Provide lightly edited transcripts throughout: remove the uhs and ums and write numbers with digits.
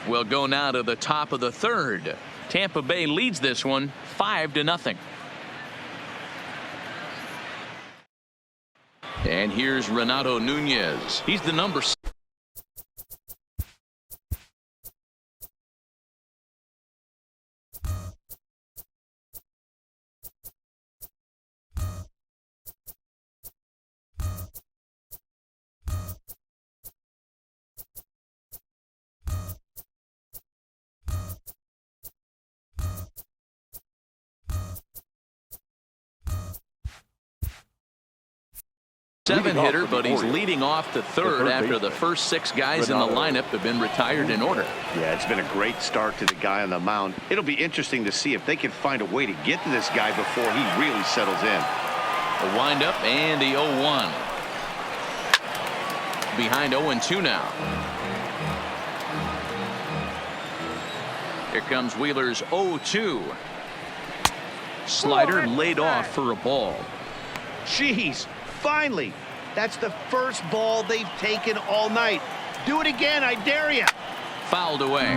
We'll go now to the top of the third. Tampa Bay leads this one 5-0. And here's Renato Nunez. He's the number 6. Hitter, but he's leading off the third after the first 6 guys in the lineup have been retired in order. Yeah, it's been a great start to the guy on the mound. It'll be interesting to see if they can find a way to get to this guy before he really settles in. The windup and the 0-1. Behind 0-2 now. Here comes Wheeler's 0-2. Slider laid off for a ball. Jeez. Finally, that's the first ball they've taken all night. Do it again, I dare you. Fouled away.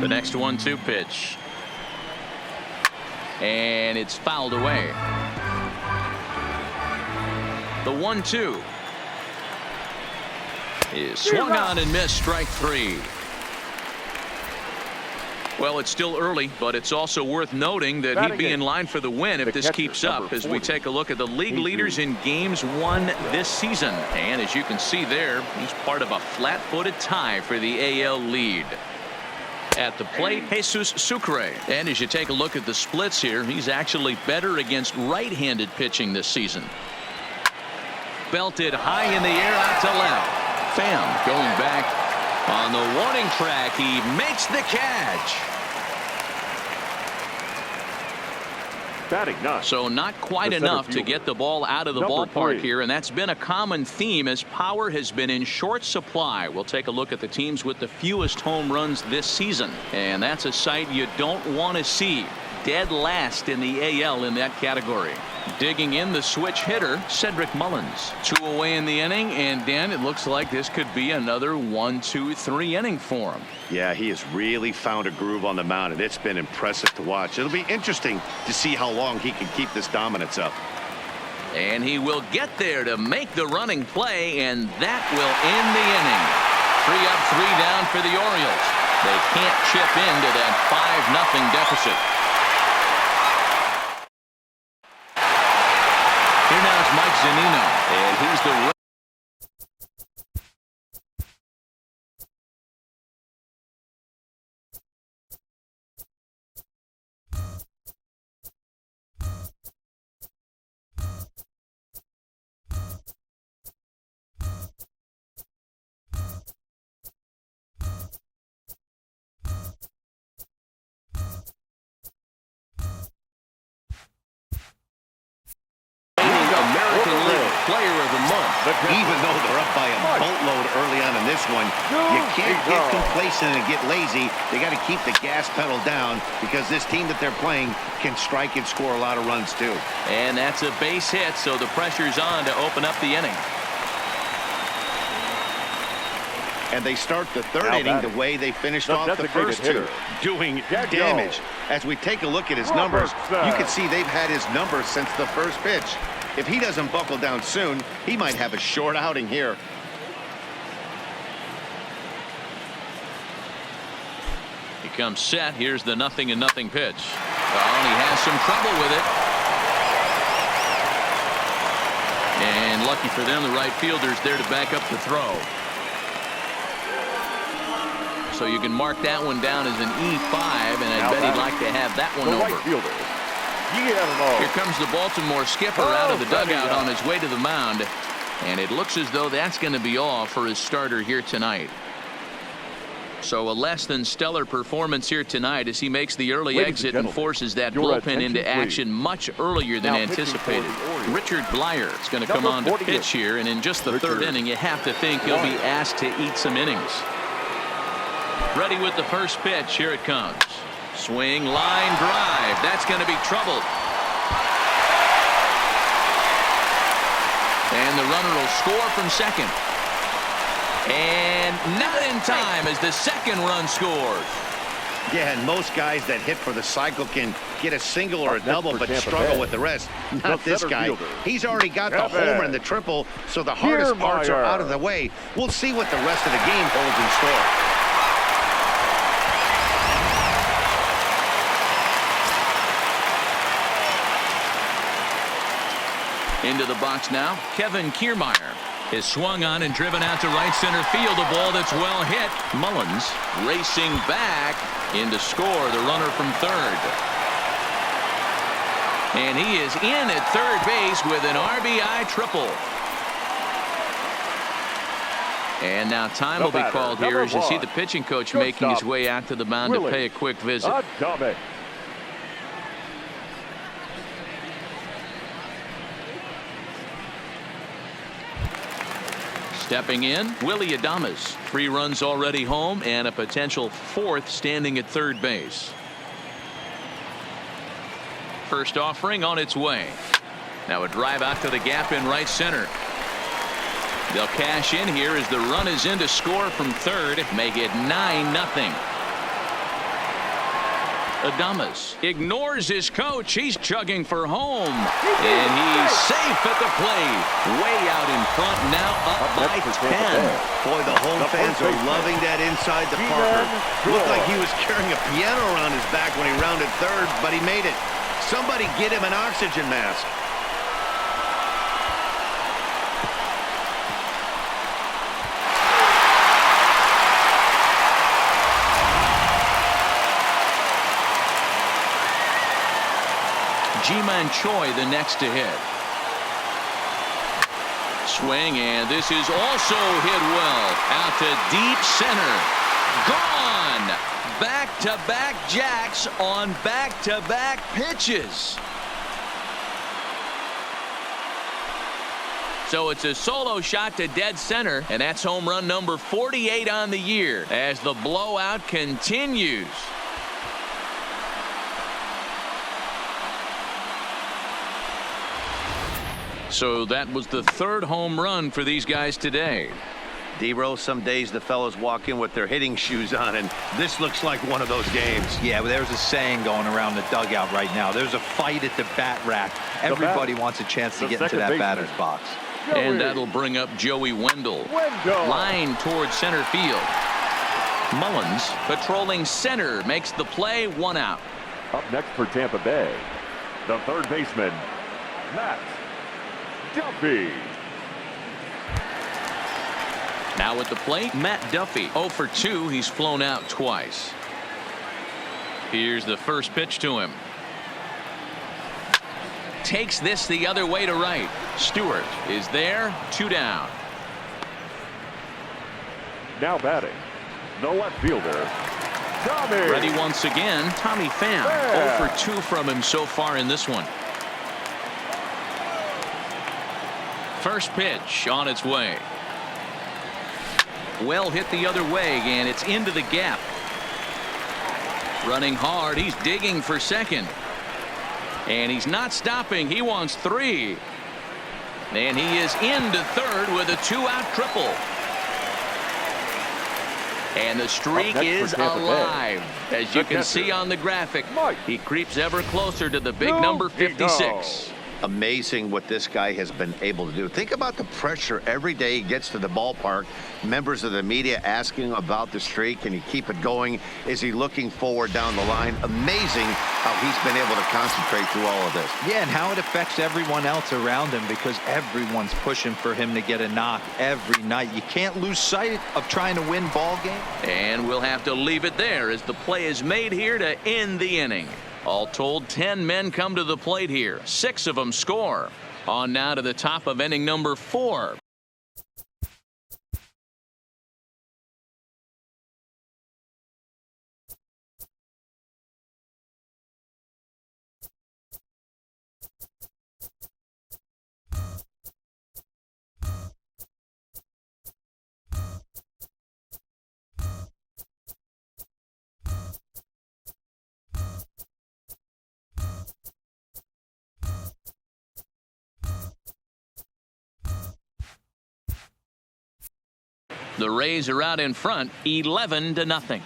The next 1-2 pitch. And it's fouled away. The 1-2 is swung on and missed. Strike 3. Well, it's still early, but it's also worth noting that he'd be in line for the win if this keeps up as we take a look at the league leaders in games won this season. And as you can see there, he's part of a flat-footed tie for the AL lead. At the plate, Jesus Sucre. And as you take a look at the splits here, he's actually better against right-handed pitching this season. Belted high in the air out to left. Pham going back on the warning track. He makes the catch. So not quite enough to get the ball out of the ballpark here, and that's been a common theme as power has been in short supply. We'll take a look at the teams with the fewest home runs this season, and that's a sight you don't want to see. Dead last in the AL in that category. Digging in the switch hitter, Cedric Mullins. 2 away in the inning, and Dan, it looks like this could be another 1-2-3 inning for him. Yeah, he has really found a groove on the mound, and it's been impressive to watch. It'll be interesting to see how long he can keep this dominance up. And he will get there to make the running play, and that will end the inning. 3 up, 3 down for the Orioles. They can't chip into that 5-0 deficit. Here now is Mike Zunino, and he's the Player of the month. Even though they're up by a boatload early on in this one, you can't get complacent and get lazy. They got to keep the gas pedal down because this team that they're playing can strike and score a lot of runs too. And that's a base hit, so the pressure's on to open up the inning. And they start the third inning the way they finished off the first 2, doing damage. As we take a look at his numbers, you can see they've had his numbers since the first pitch. If he doesn't buckle down soon, he might have a short outing here. He comes set. Here's the 0-0 pitch. Oh, and he has some trouble with it. And lucky for them, the right fielder's there to back up the throw. So you can mark that one down as an E5, and I bet he'd like to have that one over. Here comes the Baltimore skipper out of the dugout on his way to the mound, and it looks as though that's going to be all for his starter here tonight. So a less than stellar performance here tonight as he makes the early exit and forces that bullpen into action much earlier than anticipated. Richard Blyer is going to come on to pitch here, and in just the third inning, you have to think he'll be asked to eat some innings. Ready with the first pitch. Here it comes. Swing, line drive. That's going to be trouble. And the runner will score from second. And not in time as the second run scores. Yeah, and most guys that hit for the cycle can get a single or a double, but struggle with the rest. Not this guy. He's already got the homer and the triple, so the hardest parts are out of the way. We'll see what the rest of the game holds in store. Into the box now, Kevin Kiermaier is swung on and driven out to right center field. A ball that's well hit. Mullins racing back in to score the runner from third. And he is in at third base with an RBI triple. And now time will be called here as you see the pitching coach making his way out to the mound to pay a quick visit. Stepping in, Willie Adames. 3 runs already home and a potential 4th standing at third base. First offering on its way. Now a drive out to the gap in right center. They'll cash in here as the run is in to score from third. Make it 9-0. Adames ignores his coach. He's chugging for home. And he's safe at the plate. Way out in front now, up by 10. Boy, the home fans are loving that inside the Parker. Looked like he was carrying a piano around his back when he rounded third, but he made it. Somebody get him an oxygen mask. Ji-Man Choi the next to hit. Swing, and this is also hit well. Out to deep center. Gone! Back-to-back jacks on back-to-back pitches. So it's a solo shot to dead center, and that's home run number 48 on the year as the blowout continues. So that was the 3rd home run for these guys today. D-Rose, some days the fellows walk in with their hitting shoes on, and this looks like one of those games. Yeah, but there's a saying going around the dugout right now. There's a fight at the bat rack. Everybody wants a chance to get into that batter's box. And that'll bring up Joey Wendell. Line towards center field. Mullins patrolling center makes the play, 1 out. Up next for Tampa Bay, the third baseman, Matt Duffy. Now at the plate, Matt Duffy. 0 for 2. He's flown out twice. Here's the first pitch to him. Takes this the other way to right. Stewart is there. 2 down. Now batting, the left fielder, Tommy. Ready once again, Tommy Pham. 0 for 2 from him so far in this one. First pitch on its way. Well hit the other way, and it's into the gap. Running hard, he's digging for second. And he's not stopping. He wants 3. And he is into third with a 2-out triple. And the streak is alive. As you can see on the graphic, he creeps ever closer to the big number 56. Amazing what this guy has been able to do. Think about the pressure every day he gets to the ballpark. Members of the media asking about the streak. Can he keep it going? Is he looking forward down the line? Amazing how he's been able to concentrate through all of this. Yeah, and how it affects everyone else around him because everyone's pushing for him to get a knock every night. You can't lose sight of trying to win ball games. And we'll have to leave it there as the play is made here to end the inning. All told, 10 men come to the plate here. 6 of them score. On now to the top of inning number 4. The Rays are out in front 11-0.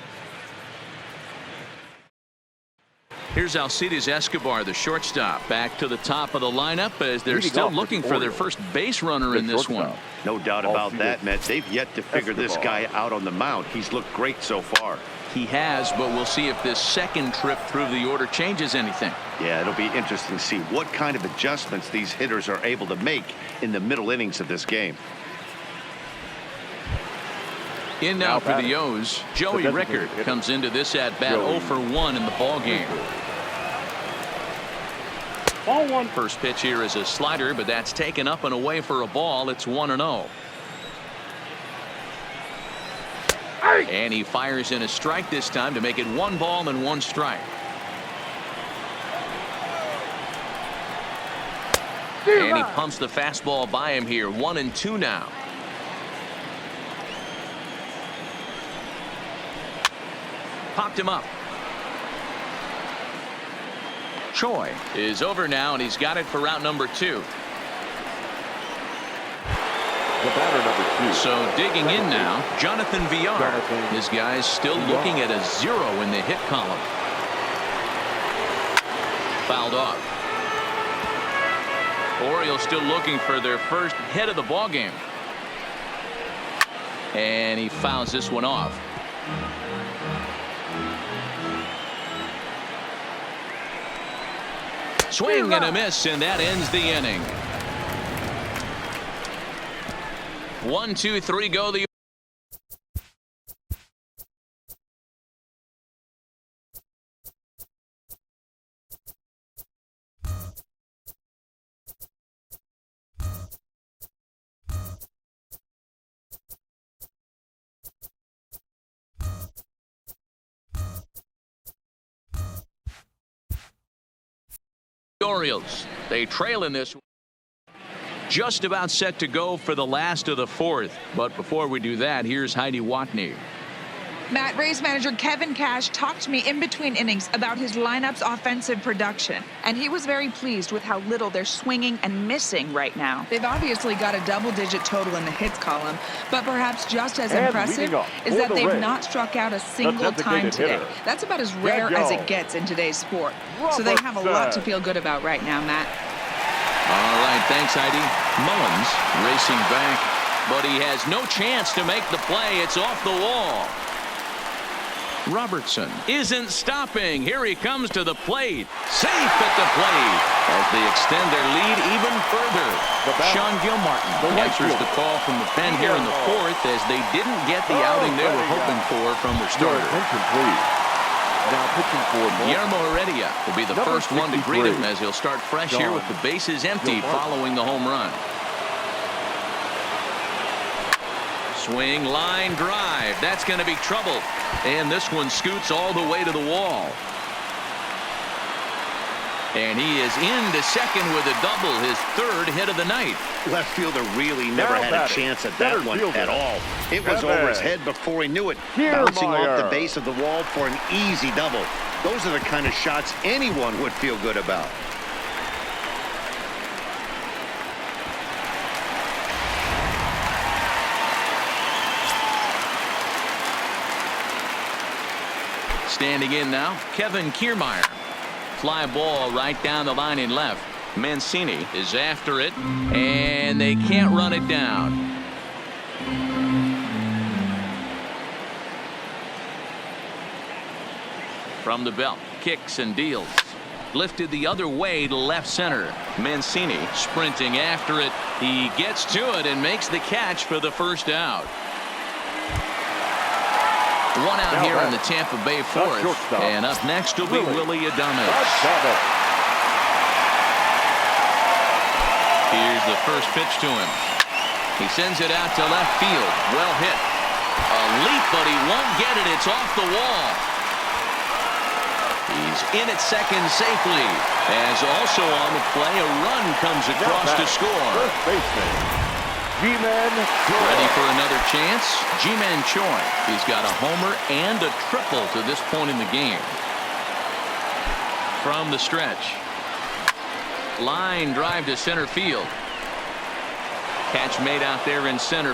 Here's Alcides Escobar, the shortstop, back to the top of the lineup as they're still looking for their first base runner in this one. No doubt about that, Matt. They've yet to figure this guy out on the mound. He's looked great so far. He has, but we'll see if this second trip through the order changes anything. Yeah, it'll be interesting to see what kind of adjustments these hitters are able to make in the middle innings of this game. In now for the O's, Joey Rickard comes into this at-bat 0 for 1 in the ball game. Ball one. First pitch here is a slider, but that's taken up and away for a ball. It's 1-0. And he fires in a strike this time to make it 1 ball and 1 strike. And he pumps the fastball by him here. 1-2 now. Popped him up. Choi is over now, and he's got it for route number 2. The batter, number 2. So digging in now, Jonathan Villar. His guy's still looking at a 0 in the hit column. Fouled off. Orioles still looking for their first hit of the ball game. And he fouls this one off. Swing and a miss, and that ends the inning. 1, 2, 3 go the Orioles. They trail in this. Just about set to go for the last of the 4th. But before we do that, here's Heidi Watney. Matt, Rays manager Kevin Cash talked to me in between innings about his lineup's offensive production, and he was very pleased with how little they're swinging and missing right now. They've obviously got a double-digit total in the hits column, but perhaps just as impressive is that they've not struck out a single time today. That's about as rare as it gets in today's sport. So they have a lot to feel good about right now, Matt. All right, thanks, Heidi. Mullins racing back, but he has no chance to make the play. It's off the wall. Robertson isn't stopping. Here he comes to the plate. Safe at the plate as they extend their lead even further. Sean Gilmartin answers the call from the pen here in the 4th as they didn't get the outing they were hoping for from their starter. Now pitching for Guillermo Heredia will be the first one to greet him as he'll start fresh here with the bases empty following the home run. Swing, line drive. That's going to be trouble. And this one scoots all the way to the wall. And he is into second with a double, his 3rd hit of the night. Left fielder really never had a chance at that one at all. It was over his head before he knew it, bouncing off the base of the wall for an easy double. Those are the kind of shots anyone would feel good about. Standing in now, Kevin Kiermaier. Fly ball right down the line in left. Mancini is after it, and they can't run it down. From the belt, kicks and deals. Lifted the other way to left center. Mancini sprinting after it. He gets to it and makes the catch for the first out. One out here in the Tampa Bay 4th. And up next will be Willie Adames. Here's the first pitch to him. He sends it out to left field. Well hit. A leap, but he won't get it. It's off the wall. He's in at second safely. As also on the play, a run comes across to score. First baseman Ready for another chance? Ji-Man Choi. He's got a homer and a triple to this point in the game. From the stretch. Line drive to center field. Catch made out there in center.